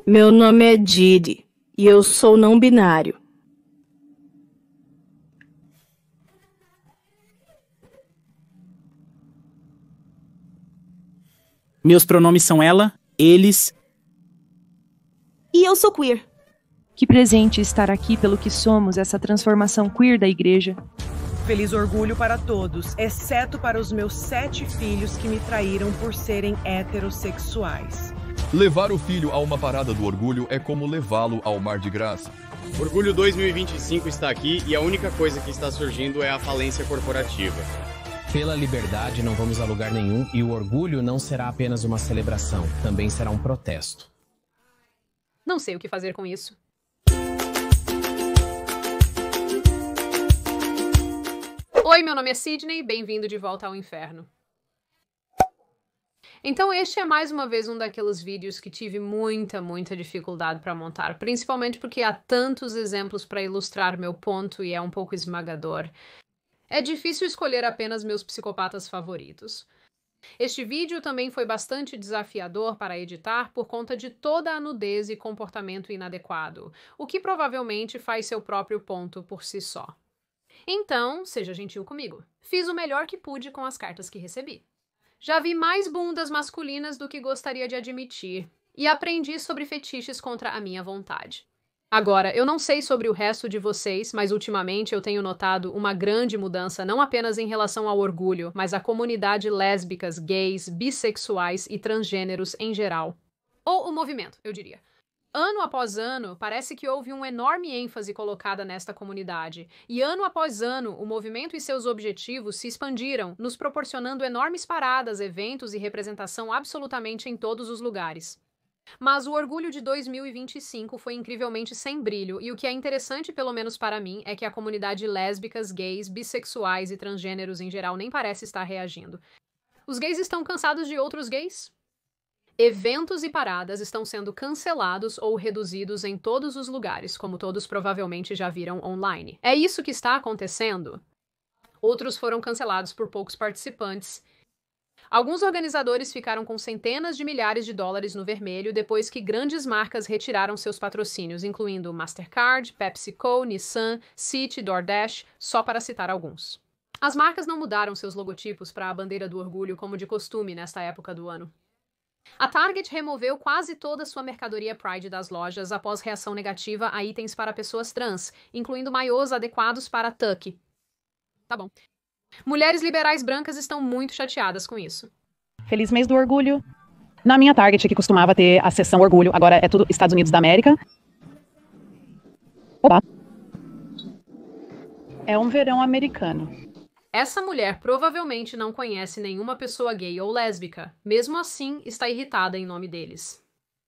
Meu nome é Didi e eu sou não binário. Meus pronomes são ela, eles. E eu sou queer. Que presente estar aqui pelo que somos, essa transformação queer da igreja. Feliz orgulho para todos, exceto para os meus 7 filhos que me traíram por serem heterossexuais. Levar o filho a uma parada do orgulho é como levá-lo ao mar de graça. Orgulho 2025 está aqui e a única coisa que está surgindo é a falência corporativa. Pela liberdade não vamos a lugar nenhum e o orgulho não será apenas uma celebração, também será um protesto. Não sei o que fazer com isso. Oi, meu nome é Sidney, bem-vindo de volta ao inferno. Então este é mais uma vez um daqueles vídeos que tive muita dificuldade para montar, principalmente porque há tantos exemplos para ilustrar meu ponto e é um pouco esmagador. É difícil escolher apenas meus psicopatas favoritos. Este vídeo também foi bastante desafiador para editar por conta de toda a nudez e comportamento inadequado, o que provavelmente faz seu próprio ponto por si só. Então, seja gentil comigo. Fiz o melhor que pude com as cartas que recebi. Já vi mais bundas masculinas do que gostaria de admitir, e aprendi sobre fetiches contra a minha vontade. Agora, eu não sei sobre o resto de vocês, mas ultimamente eu tenho notado uma grande mudança não apenas em relação ao orgulho, mas à comunidade lésbicas, gays, bissexuais e transgêneros em geral. Ou o movimento, eu diria. Ano após ano, parece que houve uma enorme ênfase colocada nesta comunidade, e ano após ano, o movimento e seus objetivos se expandiram, nos proporcionando enormes paradas, eventos e representação absolutamente em todos os lugares. Mas o orgulho de 2025 foi incrivelmente sem brilho, e o que é interessante, pelo menos para mim, é que a comunidade lésbicas, gays, bissexuais e transgêneros em geral nem parece estar reagindo. Os gays estão cansados de outros gays? Eventos e paradas estão sendo cancelados ou reduzidos em todos os lugares, como todos provavelmente já viram online. É isso que está acontecendo? Outros foram cancelados por poucos participantes. Alguns organizadores ficaram com centenas de milhares de dólares no vermelho depois que grandes marcas retiraram seus patrocínios, incluindo Mastercard, PepsiCo, Nissan, Citi, DoorDash, só para citar alguns. As marcas não mudaram seus logotipos para a bandeira do orgulho como de costume nesta época do ano. A Target removeu quase toda sua mercadoria Pride das lojas após reação negativa a itens para pessoas trans, incluindo maiôs adequados para tuck. Tá bom. Mulheres liberais brancas estão muito chateadas com isso. Feliz mês do orgulho. Na minha Target, que costumava ter a seção orgulho, agora é tudo Estados Unidos da América. Opa! É um verão americano. Essa mulher provavelmente não conhece nenhuma pessoa gay ou lésbica. Mesmo assim, está irritada em nome deles.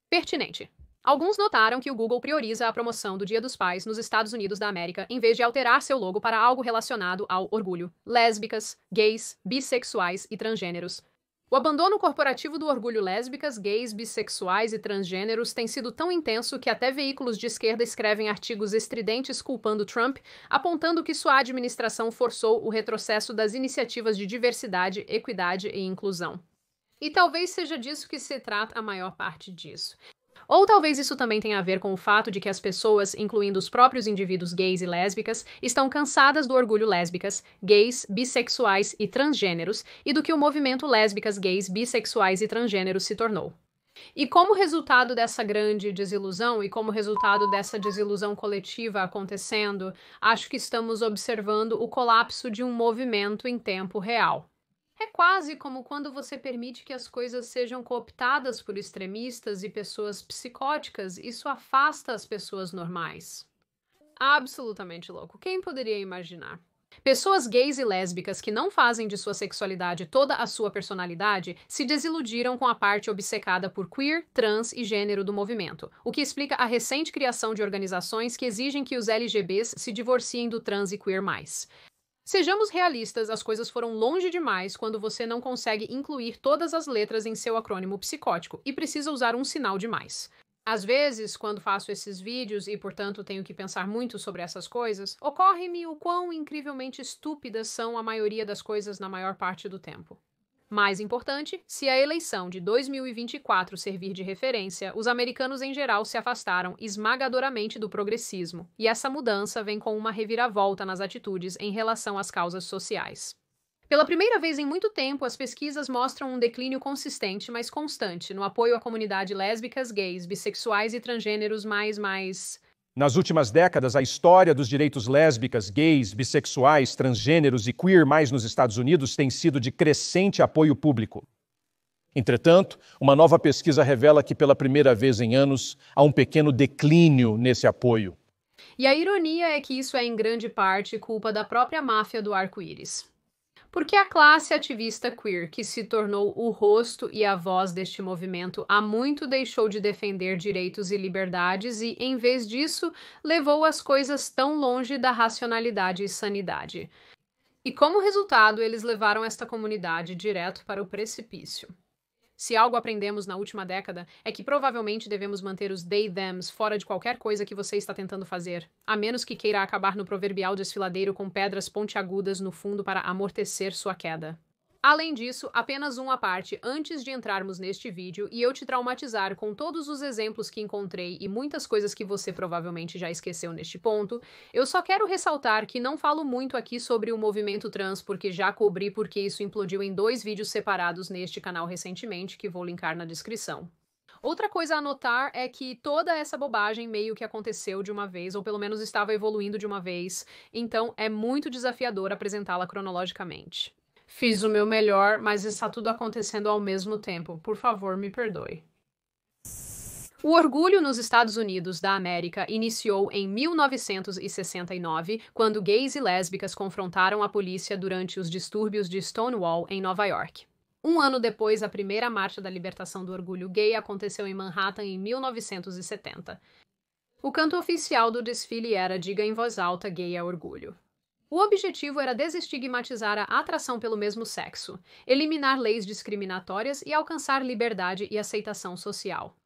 Pertinente. Alguns notaram que o Google prioriza a promoção do Dia dos Pais nos Estados Unidos da América em vez de alterar seu logo para algo relacionado ao orgulho. Lésbicas, gays, bissexuais e transgêneros. O abandono corporativo do orgulho lésbicas, gays, bissexuais e transgêneros tem sido tão intenso que até veículos de esquerda escrevem artigos estridentes culpando Trump, apontando que sua administração forçou o retrocesso das iniciativas de diversidade, equidade e inclusão. E talvez seja disso que se trata a maior parte disso. Ou talvez isso também tenha a ver com o fato de que as pessoas, incluindo os próprios indivíduos gays e lésbicas, estão cansadas do orgulho lésbicas, gays, bissexuais e transgêneros e do que o movimento lésbicas, gays, bissexuais e transgêneros se tornou. E como resultado dessa grande desilusão e como resultado dessa desilusão coletiva acontecendo, acho que estamos observando o colapso de um movimento em tempo real. É quase como quando você permite que as coisas sejam cooptadas por extremistas e pessoas psicóticas, isso afasta as pessoas normais. Absolutamente louco. Quem poderia imaginar? Pessoas gays e lésbicas que não fazem de sua sexualidade toda a sua personalidade se desiludiram com a parte obcecada por queer, trans e gênero do movimento, o que explica a recente criação de organizações que exigem que os LGBs se divorciem do trans e queer mais. Sejamos realistas, as coisas foram longe demais quando você não consegue incluir todas as letras em seu acrônimo psicótico e precisa usar um sinal demais. Às vezes, quando faço esses vídeos e, portanto, tenho que pensar muito sobre essas coisas, ocorre-me o quão incrivelmente estúpidas são a maioria das coisas na maior parte do tempo. Mais importante, se a eleição de 2024 servir de referência, os americanos em geral se afastaram esmagadoramente do progressismo, e essa mudança vem com uma reviravolta nas atitudes em relação às causas sociais. Pela primeira vez em muito tempo, as pesquisas mostram um declínio consistente, mas constante, no apoio à comunidade lésbicas, gays, bissexuais e transgêneros mais... Nas últimas décadas, a história dos direitos lésbicas, gays, bissexuais, transgêneros e queer mais nos Estados Unidos tem sido de crescente apoio público. Entretanto, uma nova pesquisa revela que pela primeira vez em anos há um pequeno declínio nesse apoio. E a ironia é que isso é em grande parte culpa da própria máfia do arco-íris. Porque a classe ativista queer, que se tornou o rosto e a voz deste movimento, há muito deixou de defender direitos e liberdades e, em vez disso, levou as coisas tão longe da racionalidade e sanidade. E como resultado, eles levaram esta comunidade direto para o precipício. Se algo aprendemos na última década, é que provavelmente devemos manter os they-thems fora de qualquer coisa que você está tentando fazer, a menos que queira acabar no proverbial desfiladeiro com pedras pontiagudas no fundo para amortecer sua queda. Além disso, apenas uma parte antes de entrarmos neste vídeo e eu te traumatizar com todos os exemplos que encontrei e muitas coisas que você provavelmente já esqueceu neste ponto, eu só quero ressaltar que não falo muito aqui sobre o movimento trans porque já cobri porque isso implodiu em 2 vídeos separados neste canal recentemente que vou linkar na descrição. Outra coisa a notar é que toda essa bobagem meio que aconteceu de uma vez, ou pelo menos estava evoluindo de uma vez, então é muito desafiador apresentá-la cronologicamente. Fiz o meu melhor, mas está tudo acontecendo ao mesmo tempo. Por favor, me perdoe. O orgulho nos Estados Unidos da América iniciou em 1969, quando gays e lésbicas confrontaram a polícia durante os distúrbios de Stonewall, em Nova York. Um ano depois, a primeira marcha da libertação do orgulho gay aconteceu em Manhattan em 1970. O canto oficial do desfile era "Diga em voz alta, gay é orgulho". O objetivo era desestigmatizar a atração pelo mesmo sexo, eliminar leis discriminatórias e alcançar liberdade e aceitação social.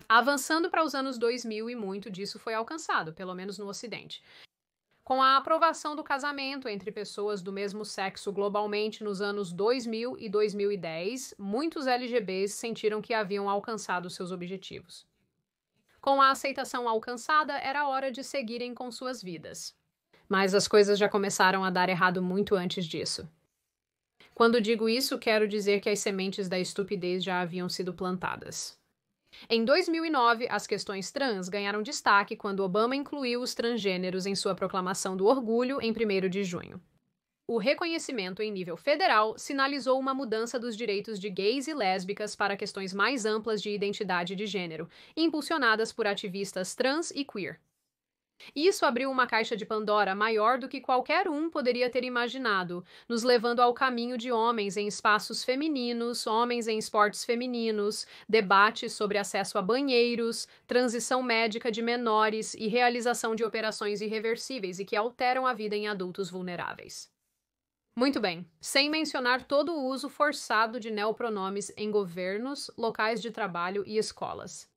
Avançando para os anos 2000 e muito disso foi alcançado, pelo menos no Ocidente. Com a aprovação do casamento entre pessoas do mesmo sexo globalmente nos anos 2000 e 2010, muitos LGBTs sentiram que haviam alcançado seus objetivos. Com a aceitação alcançada, era hora de seguirem com suas vidas. Mas as coisas já começaram a dar errado muito antes disso. Quando digo isso, quero dizer que as sementes da estupidez já haviam sido plantadas. Em 2009, as questões trans ganharam destaque quando Obama incluiu os transgêneros em sua proclamação do orgulho em 1º de junho. O reconhecimento em nível federal sinalizou uma mudança dos direitos de gays e lésbicas para questões mais amplas de identidade de gênero, impulsionadas por ativistas trans e queer. Isso abriu uma caixa de Pandora maior do que qualquer um poderia ter imaginado, nos levando ao caminho de homens em espaços femininos, homens em esportes femininos, debates sobre acesso a banheiros, transição médica de menores e realização de operações irreversíveis e que alteram a vida em adultos vulneráveis. Muito bem, sem mencionar todo o uso forçado de neopronomes em governos, locais de trabalho e escolas.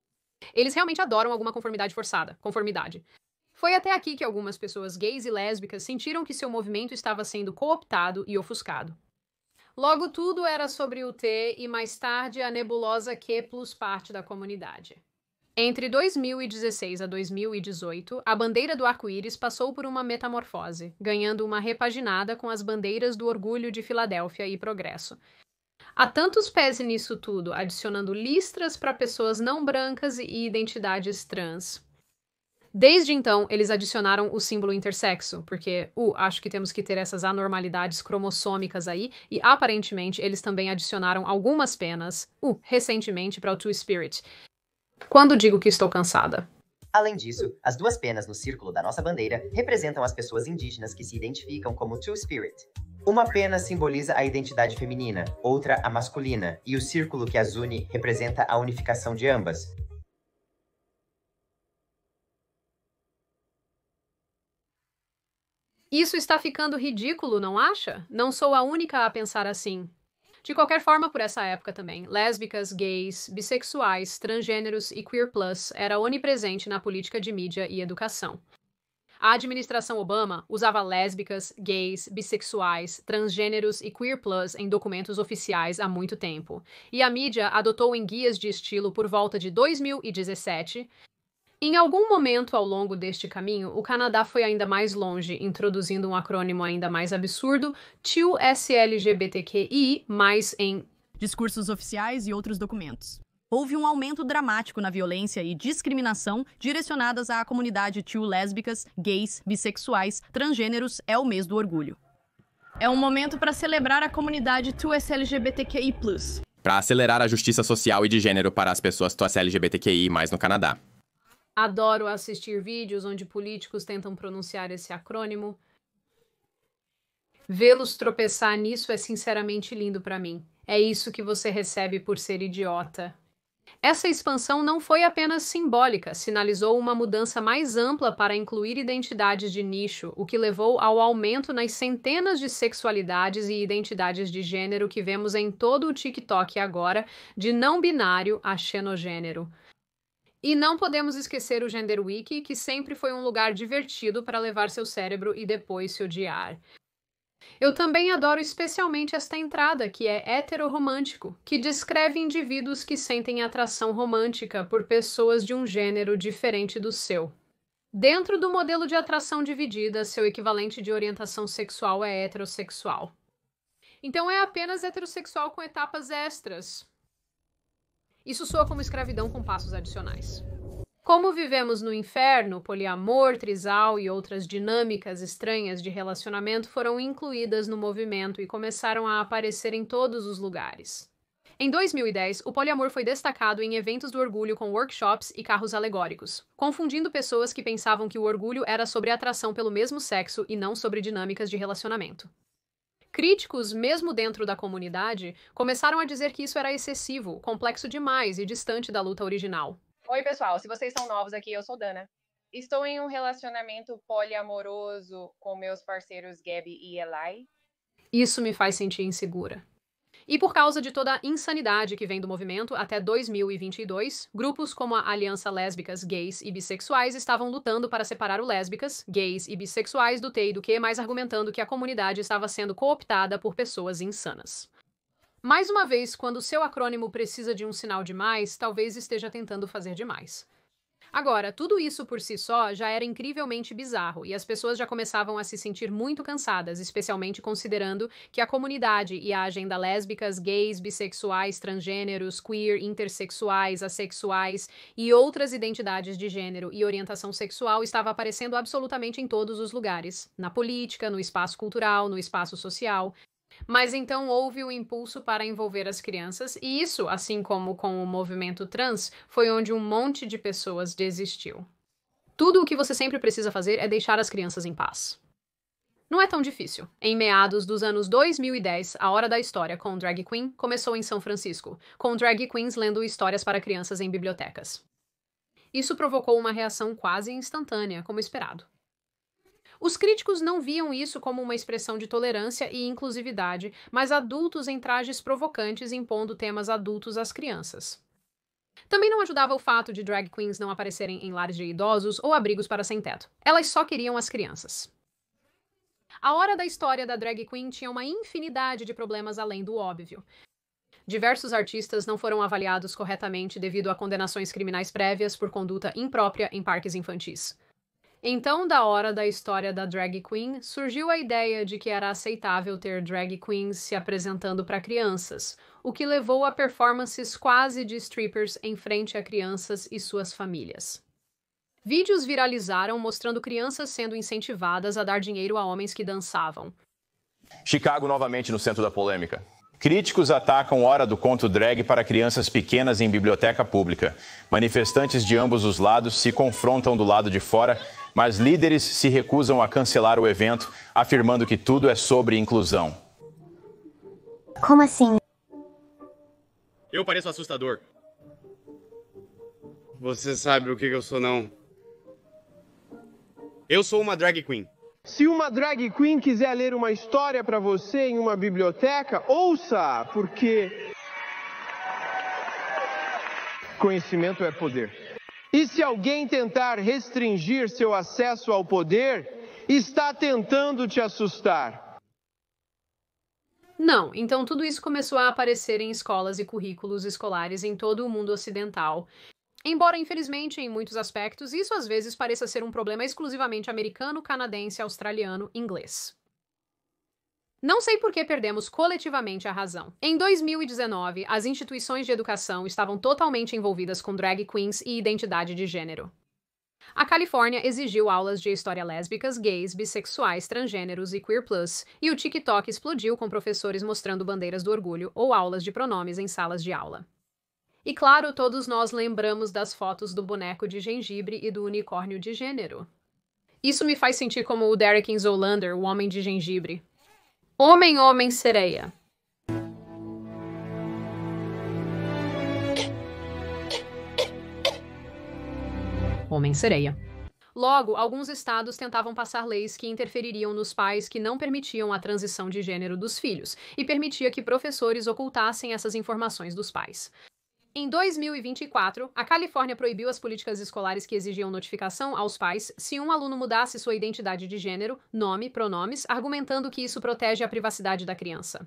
Eles realmente adoram alguma conformidade forçada, conformidade. Foi até aqui que algumas pessoas gays e lésbicas sentiram que seu movimento estava sendo cooptado e ofuscado. Logo tudo era sobre o T e mais tarde a nebulosa Q plus parte da comunidade. Entre 2016 a 2018, a bandeira do arco-íris passou por uma metamorfose, ganhando uma repaginada com as bandeiras do orgulho de Filadélfia e progresso. Há tantos pés nisso tudo, adicionando listras para pessoas não brancas e identidades trans. Desde então, eles adicionaram o símbolo intersexo, porque, acho que temos que ter essas anormalidades cromossômicas aí, e aparentemente eles também adicionaram algumas penas, recentemente para o Two-Spirit. Quando digo que estou cansada. Além disso, as 2 penas no círculo da nossa bandeira representam as pessoas indígenas que se identificam como Two-Spirit. Uma pena simboliza a identidade feminina, outra a masculina, e o círculo que as une representa a unificação de ambas. Isso está ficando ridículo, não acha? Não sou a única a pensar assim. De qualquer forma, por essa época também, lésbicas, gays, bissexuais, transgêneros e queer plus era onipresente na política de mídia e educação. A administração Obama usava lésbicas, gays, bissexuais, transgêneros e queer plus em documentos oficiais há muito tempo. E a mídia adotou em guias de estilo por volta de 2017. Em algum momento ao longo deste caminho, o Canadá foi ainda mais longe, introduzindo um acrônimo ainda mais absurdo, TIL-SLGBTQI+, em discursos oficiais e outros documentos. Houve um aumento dramático na violência e discriminação direcionadas à comunidade lésbicas, gays, bissexuais, transgêneros. É o mês do orgulho. É um momento para celebrar a comunidade LGBTQI+. Para acelerar a justiça social e de gênero para as pessoas LGBTQI+, no Canadá. Adoro assistir vídeos onde políticos tentam pronunciar esse acrônimo. Vê-los tropeçar nisso é sinceramente lindo para mim. É isso que você recebe por ser idiota. Essa expansão não foi apenas simbólica, sinalizou uma mudança mais ampla para incluir identidades de nicho, o que levou ao aumento nas centenas de sexualidades e identidades de gênero que vemos em todo o TikTok agora, de não binário a xenogênero. E não podemos esquecer o Gender Wiki, que sempre foi um lugar divertido para levar seu cérebro e depois se odiar. Eu também adoro especialmente esta entrada, que é heteroromântico, que descreve indivíduos que sentem atração romântica por pessoas de um gênero diferente do seu. Dentro do modelo de atração dividida, seu equivalente de orientação sexual é heterossexual. Então é apenas heterossexual com etapas extras. Isso soa como escravidão com passos adicionais. Como vivemos no inferno, poliamor, trisal e outras dinâmicas estranhas de relacionamento foram incluídas no movimento e começaram a aparecer em todos os lugares. Em 2010, o poliamor foi destacado em eventos do orgulho com workshops e carros alegóricos, confundindo pessoas que pensavam que o orgulho era sobre atração pelo mesmo sexo e não sobre dinâmicas de relacionamento. Críticos, mesmo dentro da comunidade, começaram a dizer que isso era excessivo, complexo demais e distante da luta original. Oi, pessoal. Se vocês são novos aqui, eu sou Dana. Estou em um relacionamento poliamoroso com meus parceiros Gabi e Eli. Isso me faz sentir insegura. E por causa de toda a insanidade que vem do movimento, até 2022, grupos como a Aliança Lésbicas, Gays e Bissexuais estavam lutando para separar o lésbicas, gays e bissexuais do T e do Q, mas argumentando que a comunidade estava sendo cooptada por pessoas insanas. Mais uma vez, quando seu acrônimo precisa de um sinal demais, talvez esteja tentando fazer demais. Agora, tudo isso por si só já era incrivelmente bizarro, e as pessoas já começavam a se sentir muito cansadas, especialmente considerando que a comunidade e a agenda lésbicas, gays, bissexuais, transgêneros, queer, intersexuais, assexuais e outras identidades de gênero e orientação sexual estava aparecendo absolutamente em todos os lugares, na política, no espaço cultural, no espaço social. Mas então houve o impulso para envolver as crianças, e isso, assim como com o movimento trans, foi onde um monte de pessoas desistiu. Tudo o que você sempre precisa fazer é deixar as crianças em paz. Não é tão difícil. Em meados dos anos 2010, a Hora da História com Drag Queen começou em São Francisco, com drag queens lendo histórias para crianças em bibliotecas. Isso provocou uma reação quase instantânea, como esperado. Os críticos não viam isso como uma expressão de tolerância e inclusividade, mas adultos em trajes provocantes impondo temas adultos às crianças. Também não ajudava o fato de drag queens não aparecerem em lares de idosos ou abrigos para sem-teto. Elas só queriam as crianças. A Hora da História da drag queen tinha uma infinidade de problemas além do óbvio. Diversos artistas não foram avaliados corretamente devido a condenações criminais prévias por conduta imprópria em parques infantis. Então, da Hora da História da drag queen, surgiu a ideia de que era aceitável ter drag queens se apresentando para crianças, o que levou a performances quase de strippers em frente a crianças e suas famílias. Vídeos viralizaram mostrando crianças sendo incentivadas a dar dinheiro a homens que dançavam. Chicago novamente no centro da polêmica. Críticos atacam Hora do Conto Drag para crianças pequenas em biblioteca pública. Manifestantes de ambos os lados se confrontam do lado de fora, mas líderes se recusam a cancelar o evento, afirmando que tudo é sobre inclusão. Como assim? Eu pareço assustador. Você sabe o que eu sou, não? Eu sou uma drag queen. Se uma drag queen quiser ler uma história para você em uma biblioteca, ouça, porque conhecimento é poder. E se alguém tentar restringir seu acesso ao poder, está tentando te assustar. Não, então tudo isso começou a aparecer em escolas e currículos escolares em todo o mundo ocidental. Embora, infelizmente, em muitos aspectos, isso às vezes pareça ser um problema exclusivamente americano, canadense, australiano, inglês. Não sei por que perdemos coletivamente a razão. Em 2019, as instituições de educação estavam totalmente envolvidas com drag queens e identidade de gênero. A Califórnia exigiu aulas de história lésbicas, gays, bissexuais, transgêneros e queer+, e o TikTok explodiu com professores mostrando bandeiras do orgulho ou aulas de pronomes em salas de aula. E claro, todos nós lembramos das fotos do boneco de gengibre e do unicórnio de gênero. Isso me faz sentir como o Derek em Zoolander, o homem de gengibre. Homem, homem, sereia. Homem-sereia. Logo, alguns estados tentavam passar leis que interfeririam nos pais que não permitiam a transição de gênero dos filhos e permitia que professores ocultassem essas informações dos pais. Em 2024, a Califórnia proibiu as políticas escolares que exigiam notificação aos pais se um aluno mudasse sua identidade de gênero, nome, pronomes, argumentando que isso protege a privacidade da criança.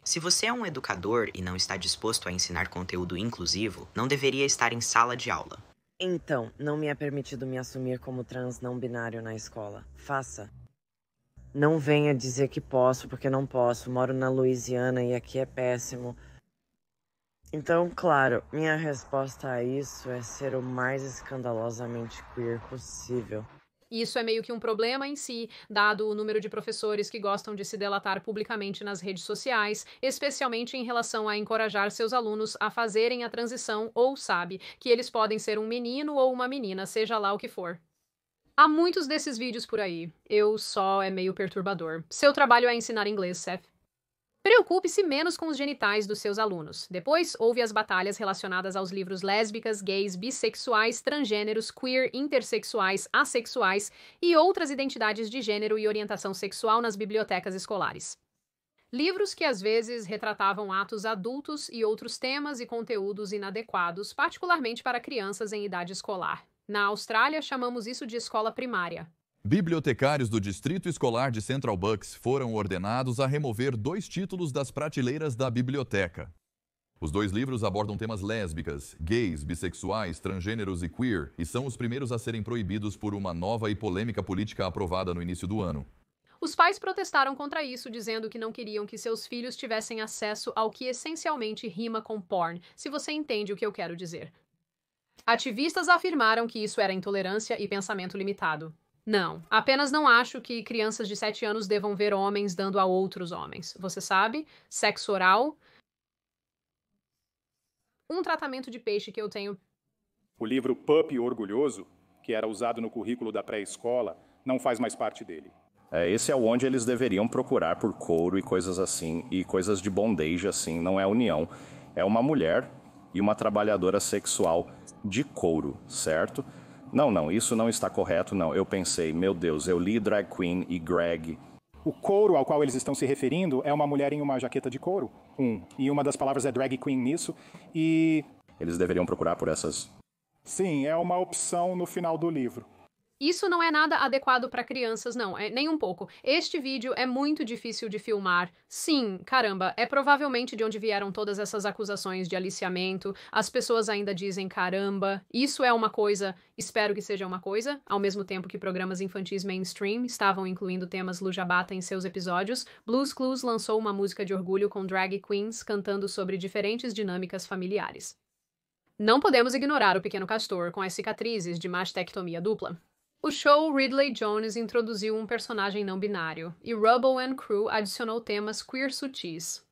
Se você é um educador e não está disposto a ensinar conteúdo inclusivo, não deveria estar em sala de aula. Então, não me é permitido me assumir como trans não binário na escola. Faça. Não venha dizer que posso, porque não posso. Moro na Louisiana e aqui é péssimo. Então, claro, minha resposta a isso é ser o mais escandalosamente queer possível. Isso é meio que um problema em si, dado o número de professores que gostam de se delatar publicamente nas redes sociais, especialmente em relação a encorajar seus alunos a fazerem a transição ou sabe que eles podem ser um menino ou uma menina, seja lá o que for. Há muitos desses vídeos por aí. É meio perturbador. Seu trabalho é ensinar inglês, Seth. Preocupe-se menos com os genitais dos seus alunos. Depois, houve as batalhas relacionadas aos livros lésbicas, gays, bissexuais, transgêneros, queer, intersexuais, assexuais e outras identidades de gênero e orientação sexual nas bibliotecas escolares. Livros que às vezes retratavam atos adultos e outros temas e conteúdos inadequados, particularmente para crianças em idade escolar. Na Austrália, chamamos isso de escola primária. Bibliotecários do Distrito Escolar de Central Bucks foram ordenados a remover 2 títulos das prateleiras da biblioteca. Os 2 livros abordam temas lésbicas, gays, bissexuais, transgêneros e queer, e são os primeiros a serem proibidos por uma nova e polêmica política aprovada no início do ano. Os pais protestaram contra isso, dizendo que não queriam que seus filhos tivessem acesso ao que essencialmente rima com porn, se você entende o que eu quero dizer. Ativistas afirmaram que isso era intolerância e pensamento limitado. Não, apenas não acho que crianças de 7 anos devam ver homens dando a outros homens. Você sabe? Sexo oral. Um tratamento de peixe que eu tenho. O livro Pup Orgulhoso, que era usado no currículo da pré-escola, não faz mais parte dele. Esse é onde eles deveriam procurar por couro e coisas assim, e coisas de bondage assim, não é união. É uma mulher e uma trabalhadora sexual de couro, certo? Não, isso não está correto, não. Eu pensei, meu Deus, eu li Drag Queen e Greg. O couro ao qual eles estão se referindo é uma mulher em uma jaqueta de couro. E uma das palavras é Drag Queen nisso, e... Eles deveriam procurar por essas... Sim, é uma opção no final do livro. Isso não é nada adequado para crianças, não, nem um pouco. Este vídeo é muito difícil de filmar. Sim, caramba, é provavelmente de onde vieram todas essas acusações de aliciamento. As pessoas ainda dizem caramba. Isso é uma coisa, espero que seja uma coisa, ao mesmo tempo que programas infantis mainstream estavam incluindo temas lujabata em seus episódios. Blue's Clues lançou uma música de orgulho com drag queens cantando sobre diferentes dinâmicas familiares. Não podemos ignorar o pequeno castor com as cicatrizes de mastectomia dupla. O show Ridley Jones introduziu um personagem não binário, e Rubble & Crew adicionou temas queer sutis.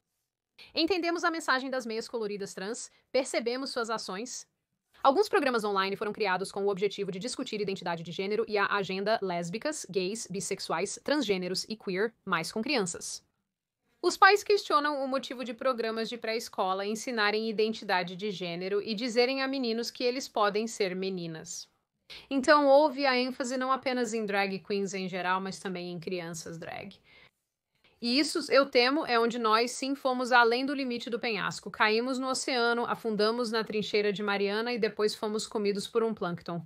Entendemos a mensagem das meias coloridas trans, percebemos suas ações. Alguns programas online foram criados com o objetivo de discutir identidade de gênero e a agenda lésbicas, gays, bissexuais, transgêneros e queer, mais com crianças. Os pais questionam o motivo de programas de pré-escola ensinarem identidade de gênero e dizerem a meninos que eles podem ser meninas. Então houve a ênfase não apenas em drag queens em geral, mas também em crianças drag. E isso, eu temo, é onde nós sim fomos além do limite do penhasco. Caímos no oceano, afundamos na trincheira de Mariana e depois fomos comidos por um plâncton.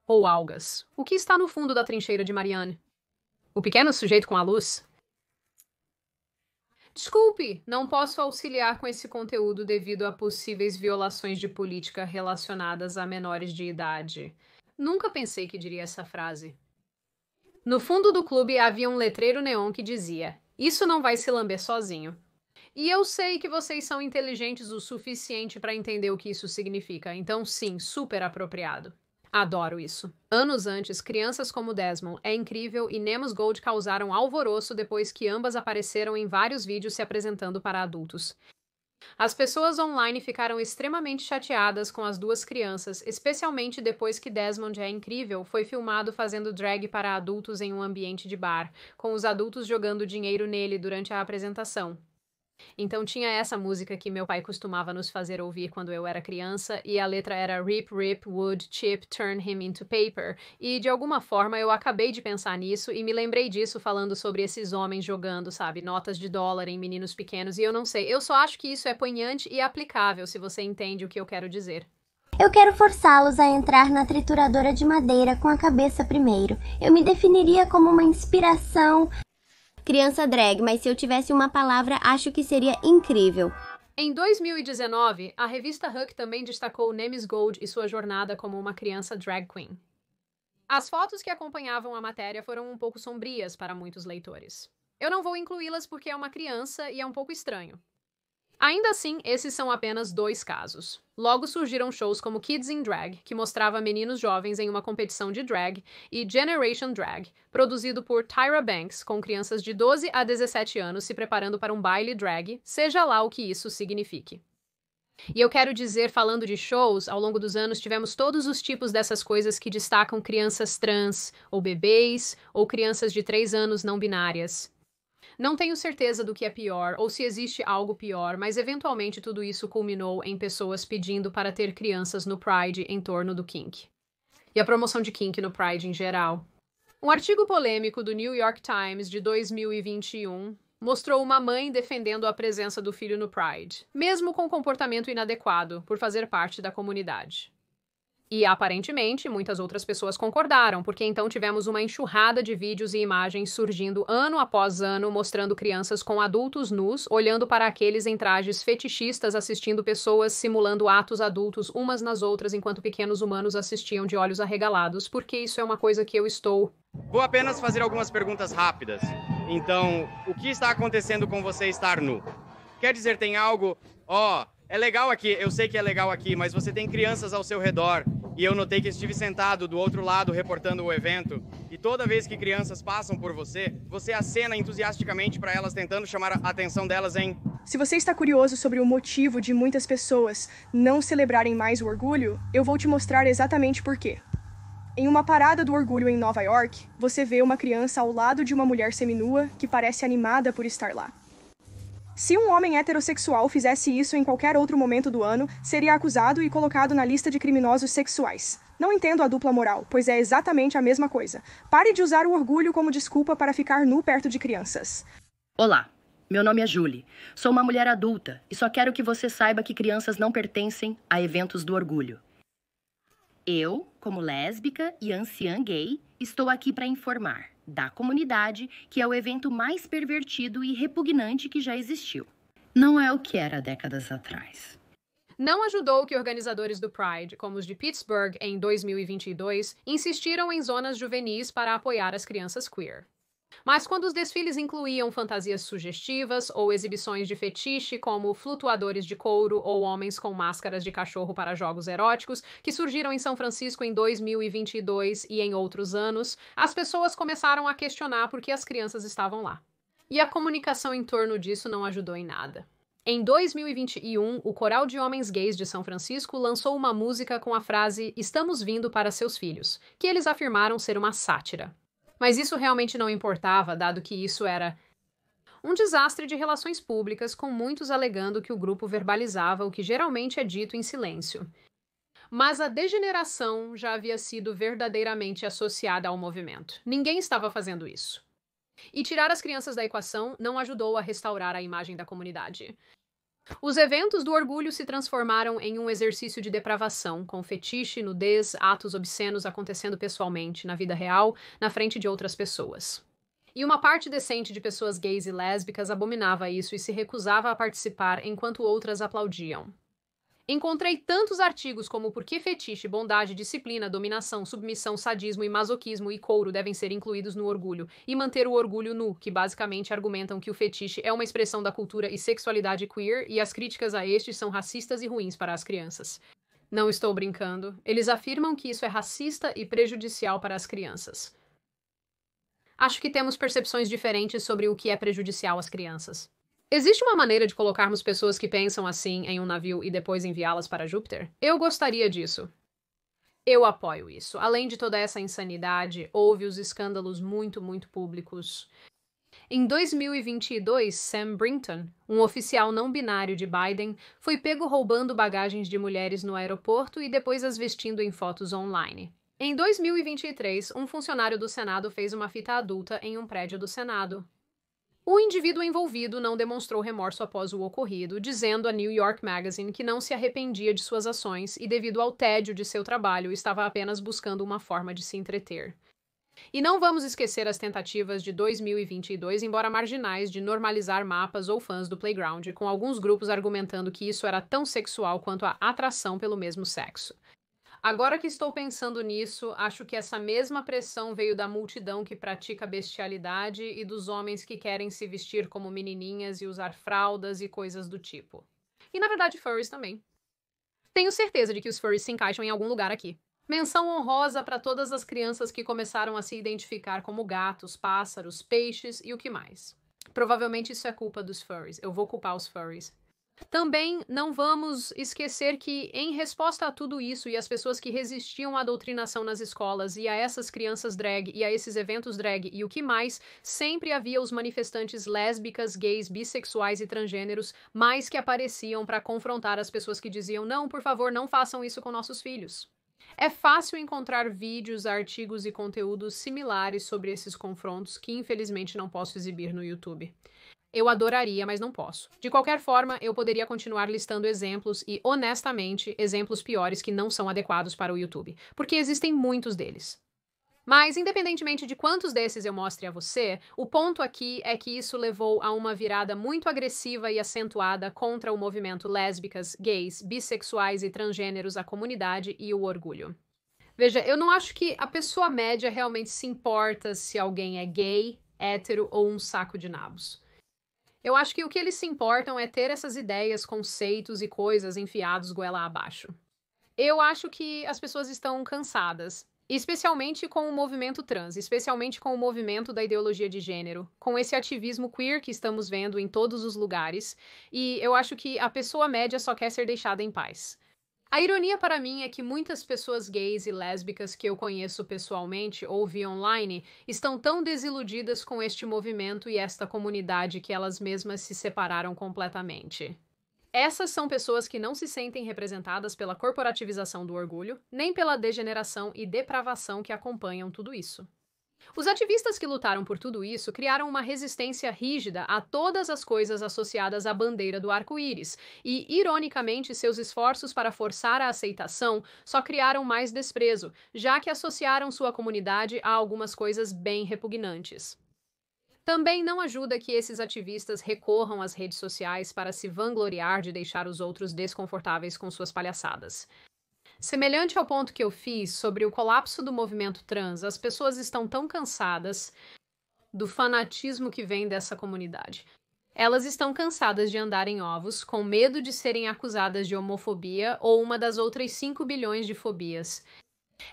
Ou algas. O que está no fundo da trincheira de Mariana? O pequeno sujeito com a luz? Desculpe, não posso auxiliar com esse conteúdo devido a possíveis violações de política relacionadas a menores de idade. Nunca pensei que diria essa frase. No fundo do clube havia um letreiro neon que dizia: "Isso não vai se lamber sozinho." E eu sei que vocês são inteligentes o suficiente para entender o que isso significa, então sim, super apropriado. Adoro isso. Anos antes, crianças como Desmond, É Incrível e Nemus Gold causaram alvoroço depois que ambas apareceram em vários vídeos se apresentando para adultos. As pessoas online ficaram extremamente chateadas com as duas crianças, especialmente depois que Desmond É Incrível foi filmado fazendo drag para adultos em um ambiente de bar, com os adultos jogando dinheiro nele durante a apresentação. Então tinha essa música que meu pai costumava nos fazer ouvir quando eu era criança, e a letra era Rip, Rip, Wood, Chip, Turn Him into Paper, e de alguma forma eu acabei de pensar nisso e me lembrei disso falando sobre esses homens jogando, sabe, notas de dólar em meninos pequenos, e eu não sei, eu só acho que isso é poignante e aplicável se você entende o que eu quero dizer. Eu quero forçá-los a entrar na trituradora de madeira com a cabeça primeiro. Eu me definiria como uma inspiração... criança drag, mas se eu tivesse uma palavra, acho que seria incrível. Em 2019, a revista Hook também destacou Nemus Gold e sua jornada como uma criança drag queen. As fotos que acompanhavam a matéria foram um pouco sombrias para muitos leitores. Eu não vou incluí-las porque é uma criança e é um pouco estranho. Ainda assim, esses são apenas 2 casos. Logo surgiram shows como Kids in Drag, que mostrava meninos jovens em uma competição de drag, e Generation Drag, produzido por Tyra Banks, com crianças de 12 a 17 anos se preparando para um baile drag, seja lá o que isso signifique. E eu quero dizer, falando de shows, ao longo dos anos tivemos todos os tipos dessas coisas que destacam crianças trans, ou bebês, ou crianças de 3 anos não binárias. Não tenho certeza do que é pior, ou se existe algo pior, mas eventualmente tudo isso culminou em pessoas pedindo para ter crianças no Pride em torno do kink. E a promoção de kink no Pride em geral. Um artigo polêmico do New York Times de 2021 mostrou uma mãe defendendo a presença do filho no Pride, mesmo com comportamento inadequado, por fazer parte da comunidade. E, aparentemente, muitas outras pessoas concordaram, porque então tivemos uma enxurrada de vídeos e imagens surgindo ano após ano, mostrando crianças com adultos nus, olhando para aqueles em trajes fetichistas, assistindo pessoas simulando atos adultos umas nas outras, enquanto pequenos humanos assistiam de olhos arregalados, porque isso é uma coisa que eu estou... Vou apenas fazer algumas perguntas rápidas. Então, o que está acontecendo com você estar nu? Quer dizer, tem algo... é legal aqui, eu sei que é legal aqui, mas você tem crianças ao seu redor. E eu notei que estive sentado do outro lado reportando o evento. E toda vez que crianças passam por você, você acena entusiasticamente para elas, tentando chamar a atenção delas em... Se você está curioso sobre o motivo de muitas pessoas não celebrarem mais o orgulho, eu vou te mostrar exatamente por quê. Em uma parada do orgulho em Nova York, você vê uma criança ao lado de uma mulher seminua que parece animada por estar lá. Se um homem heterossexual fizesse isso em qualquer outro momento do ano, seria acusado e colocado na lista de criminosos sexuais. Não entendo a dupla moral, pois é exatamente a mesma coisa. Pare de usar o orgulho como desculpa para ficar nu perto de crianças. Olá, meu nome é Julie. Sou uma mulher adulta e só quero que você saiba que crianças não pertencem a eventos do orgulho. Eu, como lésbica e anciã gay, estou aqui para informar da comunidade que é o evento mais pervertido e repugnante que já existiu. Não é o que era décadas atrás. Não ajudou que organizadores do Pride, como os de Pittsburgh em 2022, insistiram em zonas juvenis para apoiar as crianças queer. Mas quando os desfiles incluíam fantasias sugestivas ou exibições de fetiche, como flutuadores de couro ou homens com máscaras de cachorro para jogos eróticos, que surgiram em São Francisco em 2022 e em outros anos, as pessoas começaram a questionar por que as crianças estavam lá. E a comunicação em torno disso não ajudou em nada. Em 2021, o Coral de Homens Gays de São Francisco lançou uma música com a frase "Estamos vindo para seus filhos", que eles afirmaram ser uma sátira. Mas isso realmente não importava, dado que isso era um desastre de relações públicas, com muitos alegando que o grupo verbalizava o que geralmente é dito em silêncio. Mas a degeneração já havia sido verdadeiramente associada ao movimento. Ninguém estava fazendo isso. E tirar as crianças da equação não ajudou a restaurar a imagem da comunidade. Os eventos do orgulho se transformaram em um exercício de depravação, com fetiche, nudez, atos obscenos acontecendo pessoalmente, na vida real, na frente de outras pessoas. E uma parte decente de pessoas gays e lésbicas abominava isso e se recusava a participar enquanto outras aplaudiam. Encontrei tantos artigos como por que fetiche, bondade, disciplina, dominação, submissão, sadismo e masoquismo e couro devem ser incluídos no orgulho, e manter o orgulho nu, que basicamente argumentam que o fetiche é uma expressão da cultura e sexualidade queer e as críticas a estes são racistas e ruins para as crianças. Não estou brincando. Eles afirmam que isso é racista e prejudicial para as crianças. Acho que temos percepções diferentes sobre o que é prejudicial às crianças. Existe uma maneira de colocarmos pessoas que pensam assim em um navio e depois enviá-las para Júpiter? Eu gostaria disso. Eu apoio isso. Além de toda essa insanidade, houve os escândalos muito públicos. Em 2022, Sam Brinton, um oficial não binário de Biden, foi pego roubando bagagens de mulheres no aeroporto e depois as vestindo em fotos online. Em 2023, um funcionário do Senado fez uma fita adulta em um prédio do Senado. O indivíduo envolvido não demonstrou remorso após o ocorrido, dizendo a New York Magazine que não se arrependia de suas ações e, devido ao tédio de seu trabalho, estava apenas buscando uma forma de se entreter. E não vamos esquecer as tentativas de 2022, embora marginais, de normalizar mapas ou fãs do playground, com alguns grupos argumentando que isso era tão sexual quanto a atração pelo mesmo sexo. Agora que estou pensando nisso, acho que essa mesma pressão veio da multidão que pratica bestialidade e dos homens que querem se vestir como menininhas e usar fraldas e coisas do tipo. E, na verdade, furries também. Tenho certeza de que os furries se encaixam em algum lugar aqui. Menção honrosa para todas as crianças que começaram a se identificar como gatos, pássaros, peixes e o que mais. Provavelmente isso é culpa dos furries. Eu vou culpar os furries. Também não vamos esquecer que, em resposta a tudo isso e às pessoas que resistiam à doutrinação nas escolas e a essas crianças drag e a esses eventos drag e o que mais, sempre havia os manifestantes lésbicas, gays, bissexuais e transgêneros mais que apareciam para confrontar as pessoas que diziam não, por favor, não façam isso com nossos filhos. É fácil encontrar vídeos, artigos e conteúdos similares sobre esses confrontos que, infelizmente, não posso exibir no YouTube. Eu adoraria, mas não posso. De qualquer forma, eu poderia continuar listando exemplos e, honestamente, exemplos piores que não são adequados para o YouTube, porque existem muitos deles. Mas, independentemente de quantos desses eu mostre a você, o ponto aqui é que isso levou a uma virada muito agressiva e acentuada contra o movimento lésbicas, gays, bissexuais e transgêneros, a comunidade e o orgulho. Veja, eu não acho que a pessoa média realmente se importa se alguém é gay, hétero ou um saco de nabos. Eu acho que o que eles se importam é ter essas ideias, conceitos e coisas enfiados goela abaixo. Eu acho que as pessoas estão cansadas, especialmente com o movimento trans, especialmente com o movimento da ideologia de gênero, com esse ativismo queer que estamos vendo em todos os lugares, e eu acho que a pessoa média só quer ser deixada em paz. A ironia para mim é que muitas pessoas gays e lésbicas que eu conheço pessoalmente ou via online estão tão desiludidas com este movimento e esta comunidade que elas mesmas se separaram completamente. Essas são pessoas que não se sentem representadas pela corporativização do orgulho, nem pela degeneração e depravação que acompanham tudo isso. Os ativistas que lutaram por tudo isso criaram uma resistência rígida a todas as coisas associadas à bandeira do arco-íris, e, ironicamente, seus esforços para forçar a aceitação só criaram mais desprezo, já que associaram sua comunidade a algumas coisas bem repugnantes. Também não ajuda que esses ativistas recorram às redes sociais para se vangloriar de deixar os outros desconfortáveis com suas palhaçadas. Semelhante ao ponto que eu fiz sobre o colapso do movimento trans, as pessoas estão tão cansadas do fanatismo que vem dessa comunidade. Elas estão cansadas de andar em ovos, com medo de serem acusadas de homofobia ou uma das outras 5 bilhões de fobias.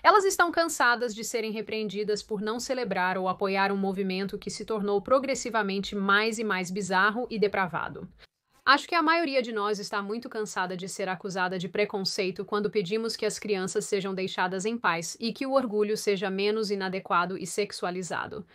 Elas estão cansadas de serem repreendidas por não celebrar ou apoiar um movimento que se tornou progressivamente mais e mais bizarro e depravado. Acho que a maioria de nós está muito cansada de ser acusada de preconceito quando pedimos que as crianças sejam deixadas em paz e que o orgulho seja menos inadequado e sexualizado.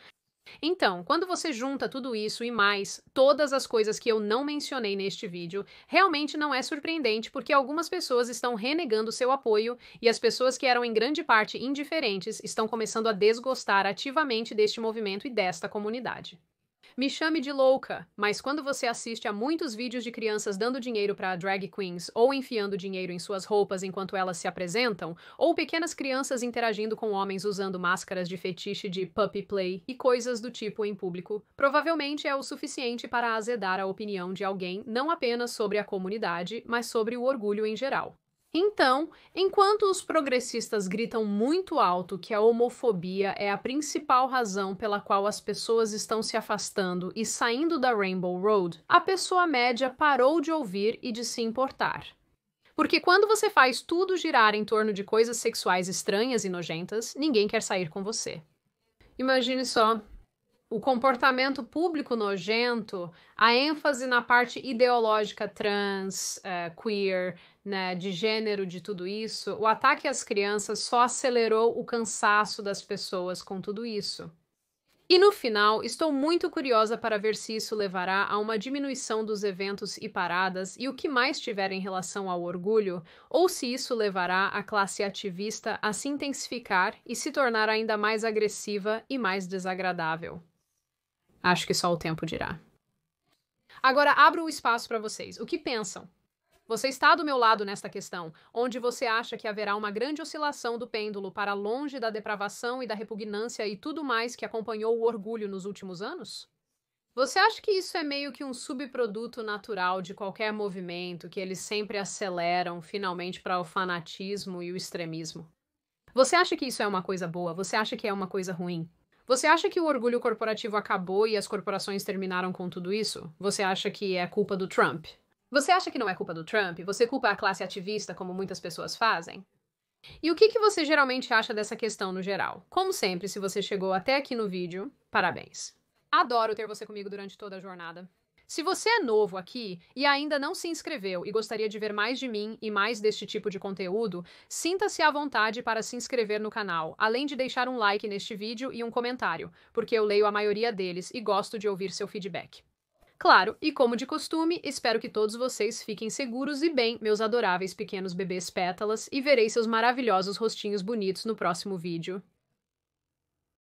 Então, quando você junta tudo isso e mais, todas as coisas que eu não mencionei neste vídeo, realmente não é surpreendente porque algumas pessoas estão renegando seu apoio e as pessoas que eram em grande parte indiferentes estão começando a desgostar ativamente deste movimento e desta comunidade. Me chame de louca, mas quando você assiste a muitos vídeos de crianças dando dinheiro para drag queens ou enfiando dinheiro em suas roupas enquanto elas se apresentam, ou pequenas crianças interagindo com homens usando máscaras de fetiche de puppy play e coisas do tipo em público, provavelmente é o suficiente para azedar a opinião de alguém não apenas sobre a comunidade, mas sobre o orgulho em geral. Então, enquanto os progressistas gritam muito alto que a homofobia é a principal razão pela qual as pessoas estão se afastando e saindo da Rainbow Road, a pessoa média parou de ouvir e de se importar. Porque quando você faz tudo girar em torno de coisas sexuais estranhas e nojentas, ninguém quer sair com você. Imagine só. O comportamento público nojento, a ênfase na parte ideológica trans, queer, né, de gênero, de tudo isso, o ataque às crianças só acelerou o cansaço das pessoas com tudo isso. E no final, estou muito curiosa para ver se isso levará a uma diminuição dos eventos e paradas e o que mais tiver em relação ao orgulho, ou se isso levará a classe ativista a se intensificar e se tornar ainda mais agressiva e mais desagradável. Acho que só o tempo dirá. Agora abro o espaço para vocês. O que pensam? Você está do meu lado nesta questão, onde você acha que haverá uma grande oscilação do pêndulo para longe da depravação e da repugnância e tudo mais que acompanhou o orgulho nos últimos anos? Você acha que isso é meio que um subproduto natural de qualquer movimento, que eles sempre aceleram finalmente para o fanatismo e o extremismo? Você acha que isso é uma coisa boa? Você acha que é uma coisa ruim? Você acha que o orgulho corporativo acabou e as corporações terminaram com tudo isso? Você acha que é culpa do Trump? Você acha que não é culpa do Trump? Você culpa a classe ativista, como muitas pessoas fazem? E o que você geralmente acha dessa questão no geral? Como sempre, se você chegou até aqui no vídeo, parabéns. Adoro ter você comigo durante toda a jornada. Se você é novo aqui e ainda não se inscreveu e gostaria de ver mais de mim e mais deste tipo de conteúdo, sinta-se à vontade para se inscrever no canal, além de deixar um like neste vídeo e um comentário, porque eu leio a maioria deles e gosto de ouvir seu feedback. Claro, e como de costume, espero que todos vocês fiquem seguros e bem, meus adoráveis pequenos bebês pétalas, e verei seus maravilhosos rostinhos bonitos no próximo vídeo.